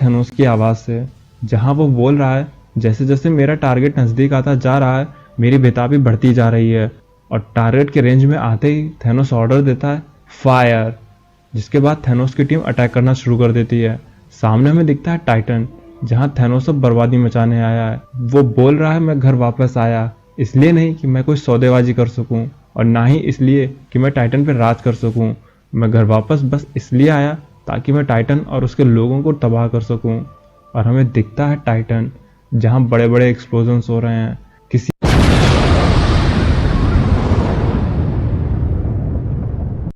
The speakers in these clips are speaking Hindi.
थेनोस की आवाज़ से, जहां वो बोल रहा है, जैसे जैसे मेरा टारगेट नज़दीक आता जा रहा है मेरी बेताबी बढ़ती जा रही है। और टारगेट के रेंज में आते ही थेनोस ऑर्डर देता है, फायर। जिसके बाद थेनोस की टीम अटैक करना शुरू कर देती है। सामने हमें दिखता है टाइटन, जहां थेनोस अब बर्बादी मचाने आया है। वो बोल रहा है, मैं घर वापस आया इसलिए नहीं कि मैं कोई सौदेबाजी कर सकूं, और ना ही इसलिए कि मैं टाइटन पर राज कर सकूं। मैं घर वापस बस इसलिए आया ताकि मैं टाइटन और उसके लोगों को तबाह कर सकूं। और हमें दिखता है टाइटन, जहां बड़े बड़े एक्सप्लोजन्स हो रहे हैं। किसी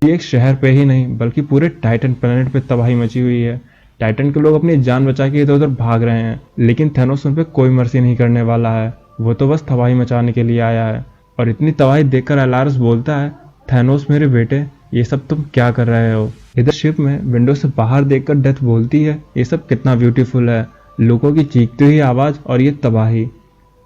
एक शहर पे ही नहीं बल्कि पूरे टाइटन प्लेनेट पे तबाही मची हुई है। टाइटन के लोग अपनी जान बचा के इधर उधर भाग रहे हैं, लेकिन थेनोस उन पे कोई मर्सी नहीं करने वाला है। वो तो बस तबाही मचाने के लिए आया है। और इतनी तबाही देखकर एलारस बोलता है, थेनोस मेरे बेटे, ये सब तुम क्या कर रहे हो? इधर शिप में विंडो से बाहर देखकर डेथ बोलती है, ये सब कितना ब्यूटीफुल है, लोगों की चीखती हुई आवाज और ये तबाही।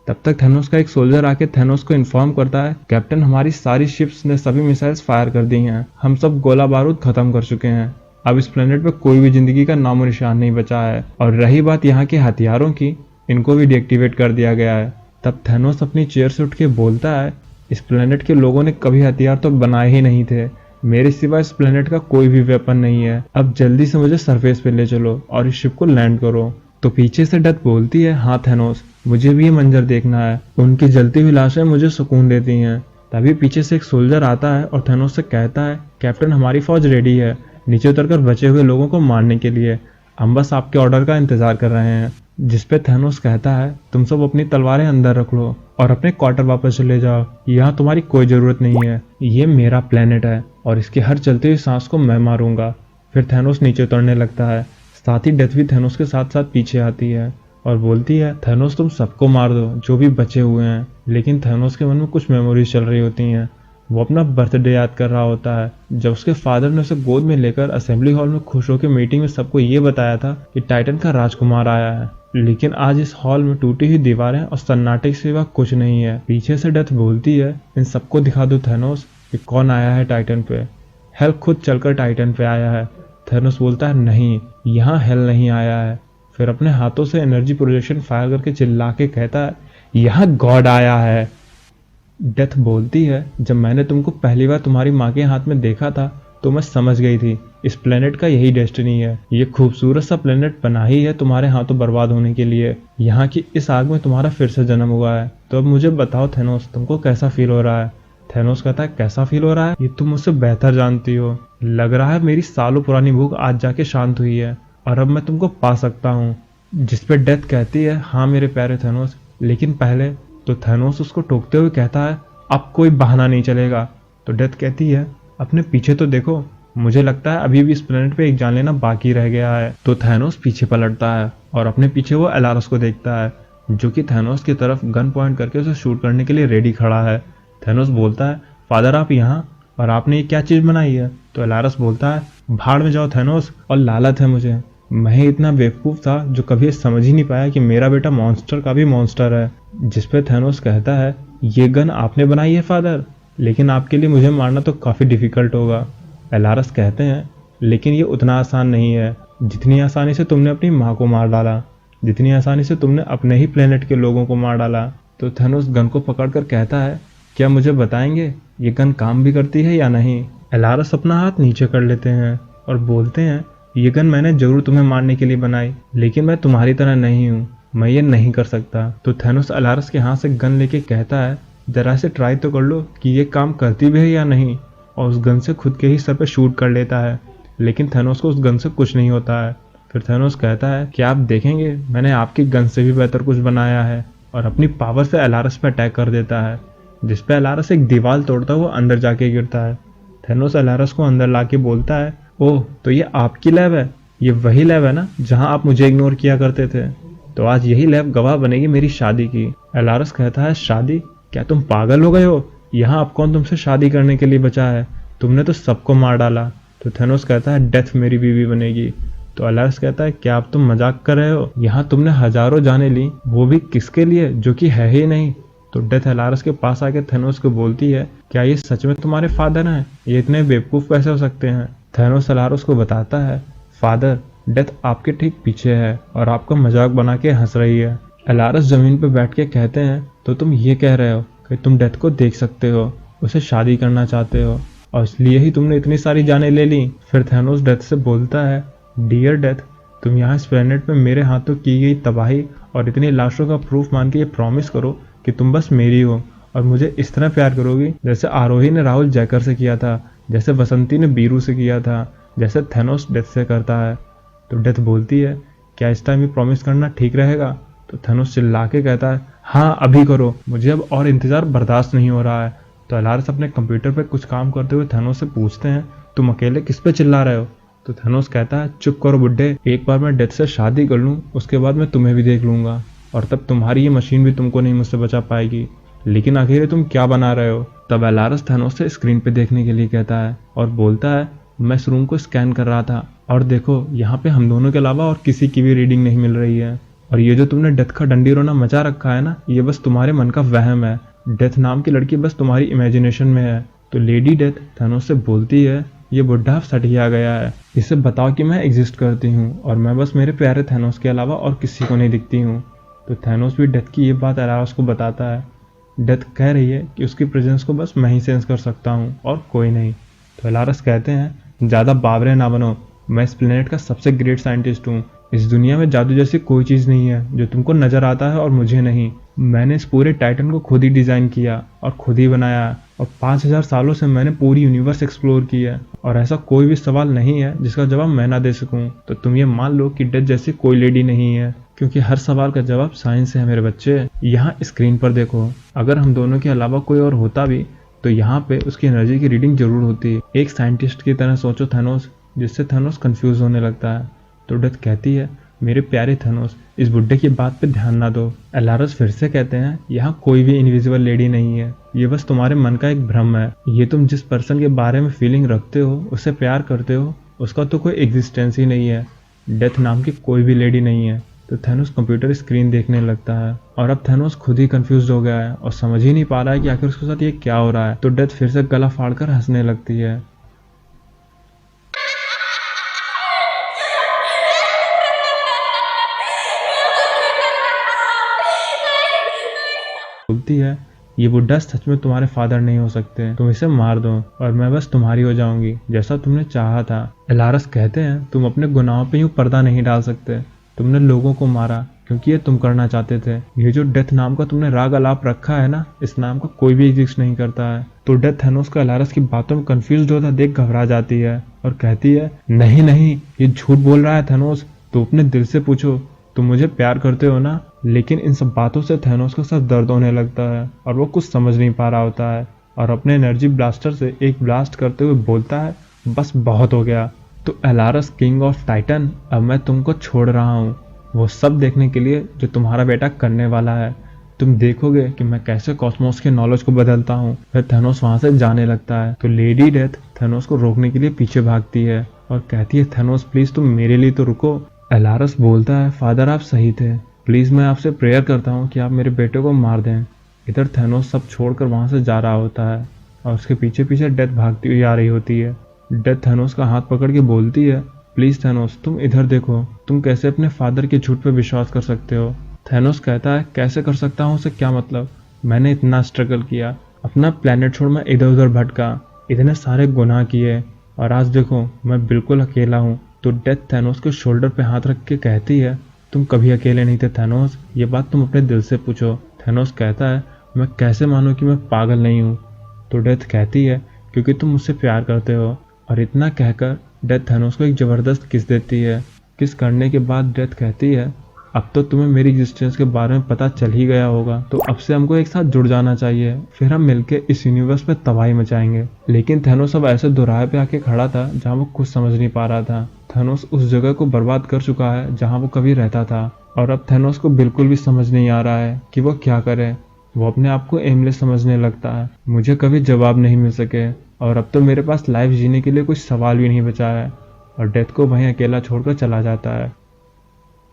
तब तक थेनोस का एक सोल्जर आके थेनोस को इन्फॉर्म करता है, कैप्टन हमारी सारी शिप्स ने सभी मिसाइल्स फायर कर दी हैं, हम सब गोला बारूद खत्म कर चुके हैं, अब इस प्लेनेट पे कोई भी जिंदगी का नामो निशान नहीं बचा है। और रही बात यहाँ के हथियारों की, इनको भी डीएक्टिवेट कर दिया गया है। तब थेनोस अपनी चेयर से उठ के बोलता है, इस प्लेनेट के लोगों ने कभी हथियार तो बनाए ही नहीं थे, मेरे सिवा इस प्लेनेट का कोई भी वेपन नहीं है, अब जल्दी से मुझे सरफेस पे ले चलो और इस शिप को लैंड करो। तो पीछे से डेथ बोलती है, हाँ थेनोस, मुझे भी ये मंजर देखना है, उनकी जलती हुई लाशें मुझे सुकून देती हैं। तभी पीछे से एक सोल्जर आता है और थेनोस से कहता है, कैप्टन हमारी फौज रेडी है नीचे उतरकर बचे हुए लोगों को मारने के लिए, हम बस आपके ऑर्डर का इंतजार कर रहे हैं। जिसपे थेनोस कहता है, तुम सब अपनी तलवारें अंदर रख लो और अपने क्वार्टर वापस चले जाओ, यहाँ तुम्हारी कोई जरूरत नहीं है, ये मेरा प्लेनेट है और इसके हर चलती हुई सांस को मैं मारूंगा। फिर थेनोस नीचे उतरने लगता है, साथ ही डेथ भी थेनोस के साथ साथ पीछे आती है और बोलती है, थेनोस तुम सबको मार दो जो भी बचे हुए हैं। लेकिन थेनोस के मन में कुछ मेमोरीज चल रही होती हैं। वो अपना बर्थडे याद कर रहा होता है, जब उसके फादर ने उसे गोद में लेकर असेंबली हॉल में खुश होकर मीटिंग में सबको ये बताया था कि टाइटन का राजकुमार आया है। लेकिन आज इस हॉल में टूटी हुई दीवारें और सन्नाटे के सिवा कुछ नहीं है। पीछे से डेथ बोलती है, इन सबको दिखा दो थेनोस कि कौन आया है टाइटन पे। हेल खुद चलकर टाइटन पे आया है। थेनोस बोलता है, नहीं, यहाँ हेल नहीं आया है। फिर अपने हाथों से एनर्जी प्रोजेक्शन फायर करके चिल्ला के कहता है, यहाँ गॉड आया है। डेथ बोलती है, जब मैंने तुमको पहली बार तुम्हारी माँ के हाथ में देखा था तो मैं समझ गई थी इस प्लेनेट का यही डेस्टिनी है, ये खूबसूरत सा प्लेनेट बना ही है तुम्हारे हाथों बर्बाद होने के लिए। यहाँ की इस आग में तुम्हारा फिर से जन्म हुआ है। तो अब मुझे बताओ थेनोस, तुमको कैसा फील हो रहा है? थेनोस कहता है, कैसा फील हो रहा है ये तुम मुझसे बेहतर जानती हो। लग रहा है मेरी सालों पुरानी भूख आज जाके शांत हुई है और अब मैं तुमको पा सकता हूँ। जिसपे डेथ कहती है, हाँ मेरे प्यारे थेनोस, लेकिन पहले। तो थेनोस उसको टोकते हुए कहता है, अब कोई बहाना नहीं चलेगा। तो डेथ कहती है, अपने पीछे तो देखो, मुझे लगता है अभी भी इस प्लेनेट पे एक जान लेना बाकी रह गया है। तो थेनोस पीछे पलटता है और अपने पीछे वो एलारस को देखता है, जो कि थेनोस की तरफ गन पॉइंट करके उसे शूट करने के लिए रेडी खड़ा है। थेनोस बोलता है, फादर आप यहाँ, और आपने ये क्या चीज बनाई है? तो एलारस बोलता है, भाड़ में जाओ थेनोस, और लालच है मुझे, मैं ही इतना बेवकूफ था जो कभी समझ ही नहीं पाया कि मेरा बेटा मॉन्स्टर का भी मॉन्स्टर है। जिसपे थेनोस कहता है, ये गन आपने बनाई है फादर, लेकिन आपके लिए मुझे मारना तो काफी डिफिकल्ट होगा। एलारस कहते हैं, लेकिन ये उतना आसान नहीं है जितनी आसानी से तुमने अपनी माँ को मार डाला, जितनी आसानी से तुमने अपने ही प्लेनेट के लोगों को मार डाला। तो थेनोस गन को पकड़कर कहता है, क्या मुझे बताएंगे ये गन काम भी करती है या नहीं? एलारस अपना हाथ नीचे कर लेते हैं और बोलते हैं, ये गन मैंने जरूर तुम्हें मारने के लिए बनाई, लेकिन मैं तुम्हारी तरह नहीं हूँ, मैं ये नहीं कर सकता। तो थेनोस एलारस के हाथ से गन लेके कहता है, जरा से ट्राई तो कर लो कि ये काम करती भी है या नहीं, और उस गन से खुद के ही सर पे शूट कर लेता है। लेकिन थेनोस को उस गन से कुछ नहीं होता है। फिर थेनोस कहता है, क्या आप देखेंगे, मैंने आपकी गन से भी बेहतर कुछ बनाया है, और अपनी पावर से एलारस पे अटैक कर देता है। जिसपे एलारस एक दीवार तोड़ता हुआ अंदर जाके गिरता है। थेनोस एलारस को अंदर लाके बोलता है, ओह तो ये आपकी लैब है, ये वही लैब है ना जहां आप मुझे इग्नोर किया करते थे, तो आज यही लैब गवाह बनेगी मेरी शादी की। एलारस कहता है, शादी? क्या तुम पागल हो गए हो? यहाँ अब कौन तुमसे शादी करने के लिए बचा है, तुमने तो सबको मार डाला। तो थेनोस कहता है, डेथ मेरी बीवी बनेगी। तो एलारस कहता है, क्या अब तुम मजाक कर रहे हो? यहाँ तुमने हजारों जानें ली, वो भी किसके लिए, जो कि है ही नहीं। तो डेथ एलारस के पास आके थेनोस को बोलती है, क्या ये सच में तुम्हारे फादर हैं? ये इतने बेवकूफ कैसे हो सकते हैं? थेनोस एलारस को बताता है, फादर डेथ आपके ठीक पीछे है और आपका मजाक बना के हंस रही है। एलारस जमीन पर बैठ के कहते हैं, तो तुम ये कह रहे हो कि तुम डेथ को देख सकते हो, उसे शादी करना चाहते हो और इसलिए ही तुमने इतनी सारी जानें ले ली। फिर थैनोस डेथ से बोलता है, डियर डेथ, तुम यहाँ इस प्लेनेट पे मेरे हाथों की गई तबाही और इतनी लाशों का प्रूफ मान के ये प्रॉमिस करो कि तुम बस मेरी हो और मुझे इस तरह प्यार करोगी जैसे आरोही ने राहुल जैकर से किया था, जैसे बसंती ने बीरू से किया था, जैसे थैनोस डेथ से करता है। तो डेथ बोलती है, क्या इस टाइम ये प्रॉमिस करना ठीक रहेगा? तो थैनोस चिल्ला के कहता है, हाँ अभी करो, मुझे अब और इंतजार बर्दाश्त नहीं हो रहा है। तो एलारस अपने कंप्यूटर पे कुछ काम करते हुए थैनोस से पूछते हैं, तुम अकेले किस पे चिल्ला रहे हो? तो थैनोस कहता है, चुप करो बुड्ढे, एक बार मैं डेथ से शादी कर लूँ उसके बाद मैं तुम्हें भी देख लूंगा और तब तुम्हारी ये मशीन भी तुमको नहीं मुझसे बचा पाएगी। लेकिन आखिर तुम क्या बना रहे हो? तब एलारस थैनोस से स्क्रीन पे देखने के लिए कहता है और बोलता है, मैं इस रूम को स्कैन कर रहा था और देखो यहाँ पे हम दोनों के अलावा और किसी की भी रीडिंग नहीं मिल रही है और ये जो तुमने डेथ का डंडी रोना मचा रखा है ना, ये बस तुम्हारे मन का वहम है। डेथ नाम की लड़की बस तुम्हारी इमेजिनेशन में है। तो लेडी डेथ थैनोस से बोलती है, ये बुढ़ा सठिया गया है, इसे बताओ कि मैं एग्जिस्ट करती हूँ और मैं बस मेरे प्यारे थैनोस के अलावा और किसी को नहीं दिखती हूँ। तो थैनोस भी डेथ की ये बात एलारस को बताता है। डेथ कह रही है कि उसकी प्रेजेंस को बस मैं ही सेंस कर सकता हूँ और कोई नहीं। तो एलारस कहते हैं, ज़्यादा बावरे ना बनो, मैं इस प्लेनेट का सबसे ग्रेट साइंटिस्ट हूँ। इस दुनिया में जादू जैसी कोई चीज़ नहीं है जो तुमको नज़र आता है और मुझे नहीं। मैंने इस पूरे टाइटन को खुद ही डिज़ाइन किया और खुद ही बनाया और 5000 सालों से मैंने पूरी यूनिवर्स एक्सप्लोर किया और ऐसा कोई भी सवाल नहीं है जिसका जवाब मैं ना दे सकूं। तो तुम ये मान लो कि डेथ जैसी कोई लेडी नहीं है, क्योंकि हर सवाल का जवाब साइंस है मेरे बच्चे। यहाँ स्क्रीन पर देखो, अगर हम दोनों के अलावा कोई और होता भी तो यहाँ पे उसकी एनर्जी की रीडिंग जरूर होती। एक साइंटिस्ट की तरह सोचो थैनोस, जिससे थैनोस कंफ्यूज होने लगता है। तो डेथ कहती है, मेरे प्यारे थैनोस, इस बुड्ढे की बात पे ध्यान ना दो। एलारस फिर से कहते हैं, यहाँ कोई भी इनविजिबल लेडी नहीं है, ये बस तुम्हारे मन का एक भ्रम है। ये तुम जिस पर्सन के बारे में फीलिंग रखते हो, उससे प्यार करते हो, उसका तो कोई एग्जिस्टेंस ही नहीं है। डेथ नाम की कोई भी लेडी नहीं है। तो थैनोस कंप्यूटर स्क्रीन देखने लगता है और अब थैनोस खुद ही कंफ्यूज हो गया है और समझ ही नहीं पा रहा है कि आखिर उसके साथ ये क्या हो रहा है। तो डेथ फिर से गला फाड़कर हंसने लगती है। बोलती है, ये बुड्ढा सच में तुम्हारे फादर नहीं हो सकते, तुम इसे मार दो और मैं बस तुम्हारी हो जाऊंगी जैसा तुमने चाहा था। एलारस कहते हैं, तुम अपने गुनाहों पे यूं पर्दा नहीं डाल सकते। तुमने लोगों को मारा क्योंकि ये तुम करना चाहते थे। ये जो डेथ नाम का तुमने राग अलाप रखा है ना, इस नाम का कोई भी एग्जिस्ट नहीं करता है। तो डेथ थैनोस को एलारस की बातों में कंफ्यूज होता देख घबरा जाती है और कहती है, नहीं नहीं, ये झूठ बोल रहा है थैनोस, तो अपने दिल से पूछो, तुम मुझे प्यार करते हो ना? लेकिन इन सब बातों से थैनोस का सर दर्द होने लगता है और वो कुछ समझ नहीं पा रहा होता है और अपने एनर्जी ब्लास्टर से एक ब्लास्ट करते हुए बोलता है, बस बहुत हो गया। तो एलारस, किंग ऑफ टाइटन, अब मैं तुमको छोड़ रहा हूँ, वो सब देखने के लिए जो तुम्हारा बेटा करने वाला है। तुम देखोगे कि मैं कैसे कॉस्मोस के नॉलेज को बदलता हूँ। फिर थैनोस वहां से जाने लगता है। तो लेडी डेथ थैनोस को रोकने के लिए पीछे भागती है और कहती है, थैनोस प्लीज तुम मेरे लिए तो रुको। एलारस बोलता है, फादर आप सही थे, प्लीज मैं आपसे प्रेयर करता हूँ कि आप मेरे बेटे को मार दें। इधर थैनोस सब छोड़कर वहां से जा रहा होता है और उसके पीछे पीछे डेथ भागती हुई आ रही होती है। डेथ थैनोस का हाथ पकड़ के बोलती है, प्लीज थैनोस तुम इधर देखो, तुम कैसे अपने फादर के झूठ पे विश्वास कर सकते हो? थैनोस कहता है, कैसे कर सकता हूँ, उसे क्या मतलब? मैंने इतना स्ट्रगल किया, अपना प्लेनेट छोड़ मैं इधर उधर भटका, इतने सारे गुनाह किए और आज देखो मैं बिल्कुल अकेला हूँ। तो डेथ थैनोस के शोल्डर पे हाथ रख के कहती है, तुम कभी अकेले नहीं थे थैनोस, ये बात तुम अपने दिल से पूछो। थैनोस कहता है, मैं कैसे मानूं कि मैं पागल नहीं हूँ? तो डेथ कहती है, क्योंकि तुम मुझसे प्यार करते हो। और इतना कहकर डेथ थैनोस को एक जबरदस्त किस देती है। किस करने के बाद डेथ कहती है, अब तो तुम्हें मेरी एग्जिस्टेंस के बारे में पता चल ही गया होगा, तो अब से हमको एक साथ जुड़ जाना चाहिए, फिर हम मिलके इस यूनिवर्स पे तबाही मचाएंगे। लेकिन थैनोस अब ऐसे दोराहे पे आके खड़ा था जहाँ वो कुछ समझ नहीं पा रहा था। थैनोस उस जगह को बर्बाद कर चुका है जहाँ वो कभी रहता था और अब थैनोस को बिल्कुल भी समझ नहीं आ रहा है कि वो क्या करे। वो अपने आप को एमलेस समझने लगता है, मुझे कभी जवाब नहीं मिल सके और अब तो मेरे पास लाइफ जीने के लिए कुछ सवाल भी नहीं बचा है। और डेथ को वहीं अकेला छोड़कर चला जाता है।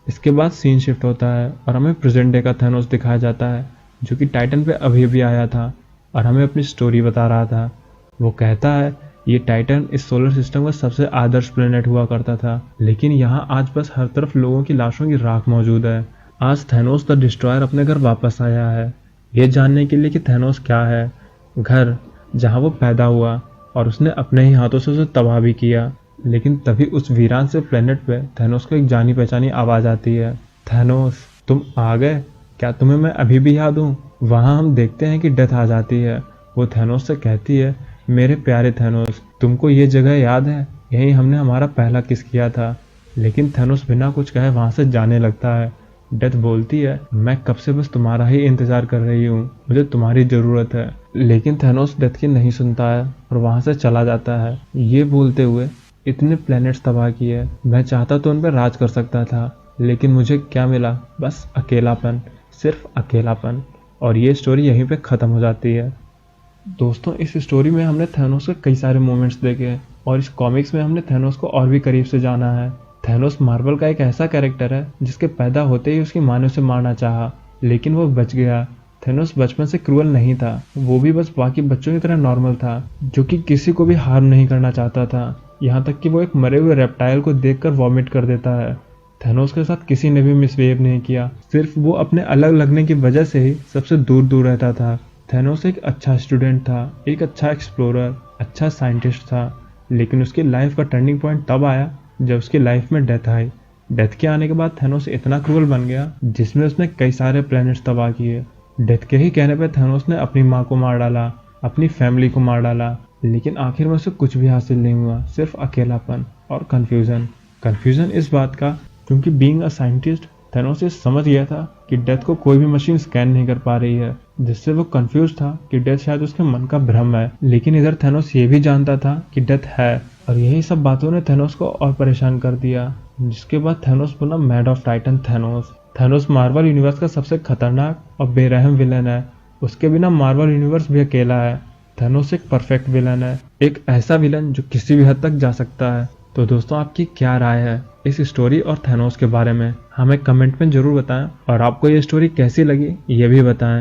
इसके बाद सीन शिफ्ट होता है और हमें प्रेजेंट डे का थैनोस दिखाया जाता है, जो कि टाइटन पे अभी अभी आया था और हमें अपनी स्टोरी बता रहा था। वो कहता है, ये टाइटन इस सोलर सिस्टम का सबसे आदर्श प्लेनेट हुआ करता था, लेकिन यहाँ आज बस हर तरफ लोगों की लाशों की राख मौजूद है। आज थैनोस द डिस्ट्रॉयर अपने घर वापस आया है, ये जानने के लिए कि थैनोस क्या है, घर जहाँ वो पैदा हुआ और उसने अपने ही हाथों से उसे तबाह भी किया। लेकिन तभी उस वीरान से प्लेनेट पे थैनोस को एक जानी पहचानी आवाज आती है, थैनोस तुम आ गए, क्या तुम्हें मैं अभी भी याद हूँ। वहाँ हम देखते हैं कि डेथ आ जाती है। वो थैनोस से कहती है, मेरे प्यारे थैनोस तुमको ये जगह याद है, यहीं हमने हमारा पहला किस किया था। लेकिन थैनोस बिना कुछ कहे वहाँ से जाने लगता है। डेथ बोलती है, मैं कब से बस तुम्हारा ही इंतजार कर रही हूँ, मुझे तुम्हारी ज़रूरत है। लेकिन थैनोस डेथ की नहीं सुनता है और वहाँ से चला जाता है, ये बोलते हुए, इतने प्लैनेट्स तबाह किए, मैं चाहता तो उन पर राज कर सकता था, लेकिन मुझे क्या मिला, बस अकेलापन, सिर्फ अकेलापन। और ये स्टोरी यहीं पे ख़त्म हो जाती है। दोस्तों इस स्टोरी में हमने थैनोस के कई सारे मोमेंट्स देखे और इस कॉमिक्स में हमने थैनोस को और भी करीब से जाना है। थैनोस मार्वल का एक ऐसा कैरेक्टर है जिसके पैदा होते ही उसकी माँ ने उसे मारना चाहा, लेकिन वो बच गया। थैनोस बचपन से क्रूअल नहीं था, वो भी बस बाकी बच्चों की तरह नॉर्मल था, जो कि किसी को भी हार्म नहीं करना चाहता था। यहाँ तक कि वो एक मरे हुए रेप्टाइल को देखकर वॉमिट कर देता है। थैनोस के साथ किसी ने भी मिसबिहेव नहीं किया, सिर्फ वो अपने अलग लगने की वजह से ही सबसे दूर दूर रहता था। थैनोस एक अच्छा स्टूडेंट था, एक अच्छा एक्सप्लोरर, अच्छा साइंटिस्ट था, लेकिन उसकी लाइफ का टर्निंग पॉइंट तब आया जब उसकी लाइफ में डेथ आई। डेथ के आने के बाद थैनोस इतना क्रूअल बन गया जिसमें उसने कई सारे प्लैनेट्स तबाह किए। डेथ के ही कहने पर थैनोस ने अपनी माँ को मार डाला, अपनी फैमिली को मार डाला, लेकिन आखिर में उसे कुछ भी हासिल नहीं हुआ, सिर्फ अकेलापन और कन्फ्यूज़न। कन्फ्यूज़न इस बात का क्योंकि बीइंग अ साइंटिस्ट थैनोस ये समझ गया था कि डेथ को कोई भी मशीन स्कैन नहीं कर पा रही है, जिससे वो कंफ्यूज था कि डेथ शायद उसके मन का भ्रम है। लेकिन इधर थैनोस ये भी जानता था कि डेथ है, और यही सब बातों ने थैनोस को और परेशान कर दिया, जिसके बाद थैनोस बना mad of Titan Thanos. Thanos Marvel universe का सबसे खतरनाक और बेरहम विलन है, उसके बिना मार्वल यूनिवर्स भी अकेला है। थैनोस एक परफेक्ट विलन है, एक ऐसा विलन जो किसी भी हद तक जा सकता है। तो दोस्तों आपकी क्या राय है इस स्टोरी और थैनोस के बारे में, हमें कमेंट में जरूर बताएं, और आपको ये स्टोरी कैसी लगी ये भी बताएं।